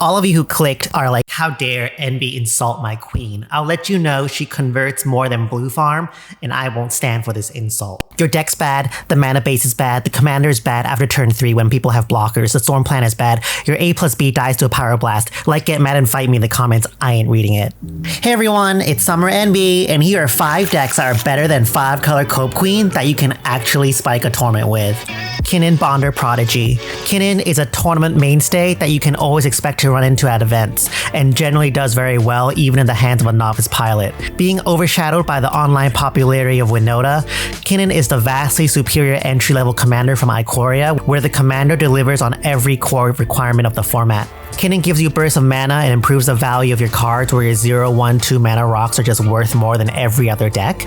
All of you who clicked are like, how dare NB insult my queen? I'll let you know she converts more than blue farm, and I won't stand for this insult. Your deck's bad, the mana base is bad, the commander is bad after turn 3 when people have blockers, the storm plan is bad, your A+B dies to a power blast. Like, get mad and fight me in the comments, I ain't reading it. Hey everyone, it's Summer NB, and here are 5 decks that are better than 5-color Cope Queen that you can actually spike a tournament with. Kinnan Bonder Prodigy. Kinnan is a tournament mainstay that you can always expect to run into at events, and generally does very well even in the hands of a novice pilot. Being overshadowed by the online popularity of Winota, Kinnan is the vastly superior entry-level commander from Ikoria, where the commander delivers on every core requirement of the format. Kinnan gives you bursts of mana and improves the value of your cards, where your 0, 1, 2 mana rocks are just worth more than every other deck.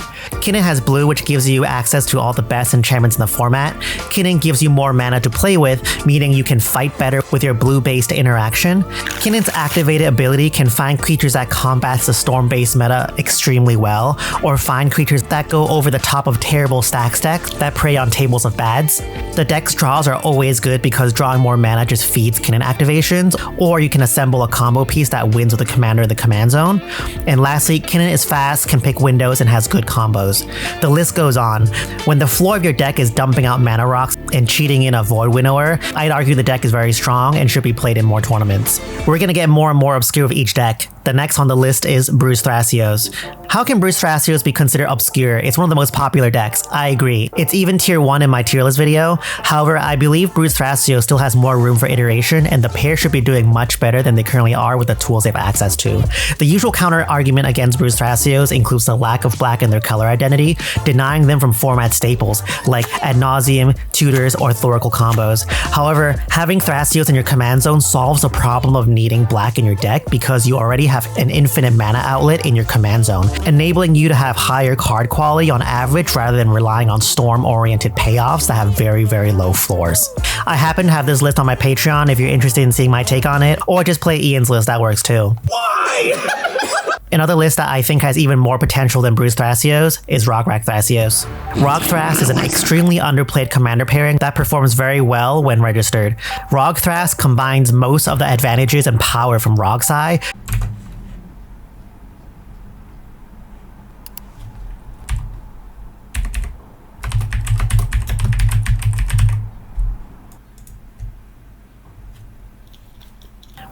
Kinnan has blue, which gives you access to all the best enchantments in the format. Kinnan gives you more mana to play with, meaning you can fight better with your blue-based interaction. Kinnan's activated ability can find creatures that combats the storm-based meta extremely well, or find creatures that go over the top of terrible stacks decks that prey on tables of bads. The deck's draws are always good because drawing more mana just feeds Kinnan activations, or you can assemble a combo piece that wins with the commander in the command zone. And lastly, Kinnan is fast, can pick windows, and has good combos. The list goes on. When the floor of your deck is dumping out mana rocks and cheating in a Void Winnower, I'd argue the deck is very strong and should be played in more tournaments. We're gonna get more and more obscure with each deck. The next on the list is Bruse Thrasios. How can Bruse Thrasios be considered obscure? It's one of the most popular decks. I agree. It's even tier 1 in my tier list video. However, I believe Bruse Thrasios still has more room for iteration, and the pair should be doing much better than they currently are with the tools they have access to. The usual counter argument against Bruse Thrasios includes the lack of black in their color identity, denying them from format staples like Ad Nauseam, Tutors, or Thoracle combos. However, having Thrasios in your command zone solves the problem of needing black in your deck because you already have an infinite mana outlet in your command zone, enabling you to have higher card quality on average rather than relying on storm-oriented payoffs that have very, very low floors. I happen to have this list on my Patreon if you're interested in seeing my take on it, or just play Ian's list, that works too. Why? Another list that I think has even more potential than Bruse Thrasios is Rograkh Thrasios. Rog Thras is an extremely underplayed commander pairing that performs very well when registered. Rog Thras combines most of the advantages and power from Rogsai,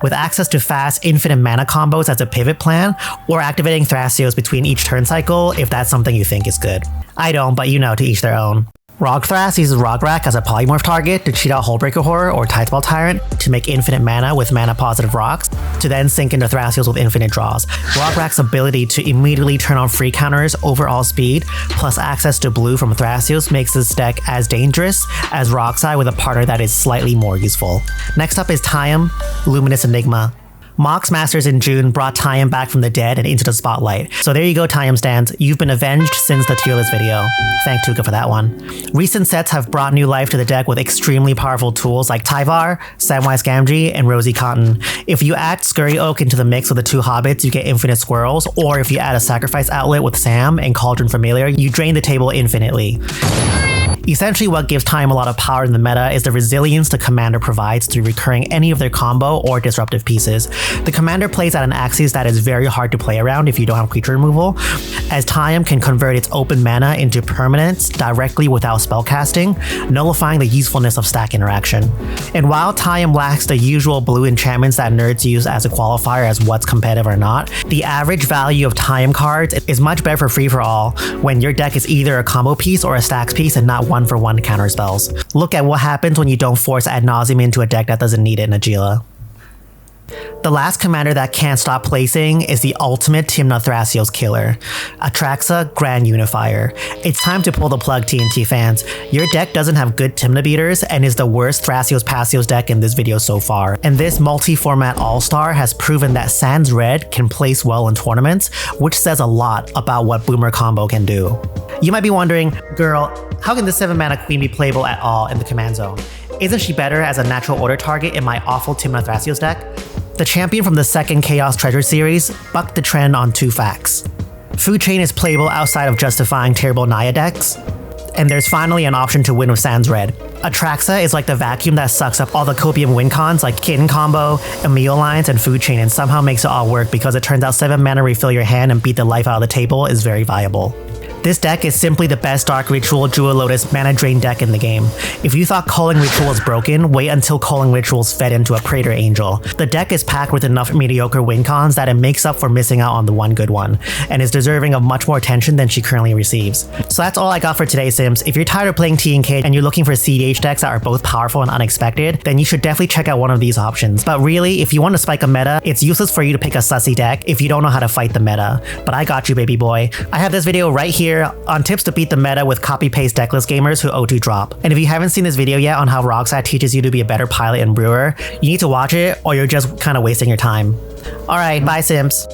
with access to fast, infinite mana combos as a pivot plan, or activating Thrasios between each turn cycle if that's something you think is good. I don't, but you know, to each their own. Rog Thras uses Rograkh as a polymorph target to cheat out Hullbreaker Horror or Tidespell Tyrant to make infinite mana with mana-positive rocks, to then sink into Thrasios with infinite draws. Rograkh's ability to immediately turn on free counters, overall speed, plus access to blue from Thrasios makes this deck as dangerous as Rogsai with a partner that is slightly more useful. Next up is Tayam, Luminous Enigma. Mox Masters in June brought Tayam back from the dead and into the spotlight. So there you go, Tayam stands. You've been avenged since the tier list video. Thank Tuka for that one. Recent sets have brought new life to the deck with extremely powerful tools like Tyvar, Samwise Gamgee, and Rosie Cotton. If you add Scurry Oak into the mix with the 2 hobbits, you get infinite squirrels, or if you add a sacrifice outlet with Sam and Cauldron Familiar, you drain the table infinitely. Essentially, what gives Tayam a lot of power in the meta is the resilience the commander provides through recurring any of their combo or disruptive pieces. The commander plays at an axis that is very hard to play around if you don't have creature removal, as Tayam can convert its open mana into permanents directly without spellcasting, nullifying the usefulness of stack interaction. And while Tayam lacks the usual blue enchantments that nerds use as a qualifier as what's competitive or not, the average value of Tayam cards is much better for free-for-all when your deck is either a combo piece or a stacks piece and not one-for-one counter spells. Look at what happens when you don't force Ad Nauseam into a deck that doesn't need it in Agila. The last commander that can't stop placing is the ultimate Tymna Thrasios killer, Atraxa Grand Unifier. It's time to pull the plug, TNT fans. Your deck doesn't have good Tymna beaters and is the worst Thrasios Pasios deck in this video so far. And this multi-format all-star has proven that Sans Red can place well in tournaments, which says a lot about what Boomer combo can do. You might be wondering, girl, how can the 7-mana queen be playable at all in the command zone? Isn't she better as a natural order target in my awful Tymna Thrasios deck? The champion from the second Chaos Treasure series bucked the trend on 2 facts. Food Chain is playable outside of justifying terrible Naya decks, and there's finally an option to win with Sans Red. Atraxa is like the vacuum that sucks up all the copium win cons like Kinnan combo, Emil lines, and food chain and somehow makes it all work because it turns out 7 mana refill your hand and beat the life out of the table is very viable. This deck is simply the best Dark Ritual Jewel Lotus mana drain deck in the game. If you thought Culling Ritual was broken, wait until Culling Rituals fed into a Praetor Angel. The deck is packed with enough mediocre win cons that it makes up for missing out on the one good one, and is deserving of much more attention than she currently receives. So that's all I got for today, Sims. If you're tired of playing TNK and you're looking for cEDH decks that are both powerful and unexpected, then you should definitely check out one of these options. But really, if you want to spike a meta, it's useless for you to pick a sussy deck if you don't know how to fight the meta. But I got you, baby boy. I have this video right here on tips to beat the meta with copy-paste decklist gamers who O2 drop. And if you haven't seen this video yet on how Rograkh teaches you to be a better pilot and brewer, you need to watch it or you're just kind of wasting your time. Alright, bye Sims.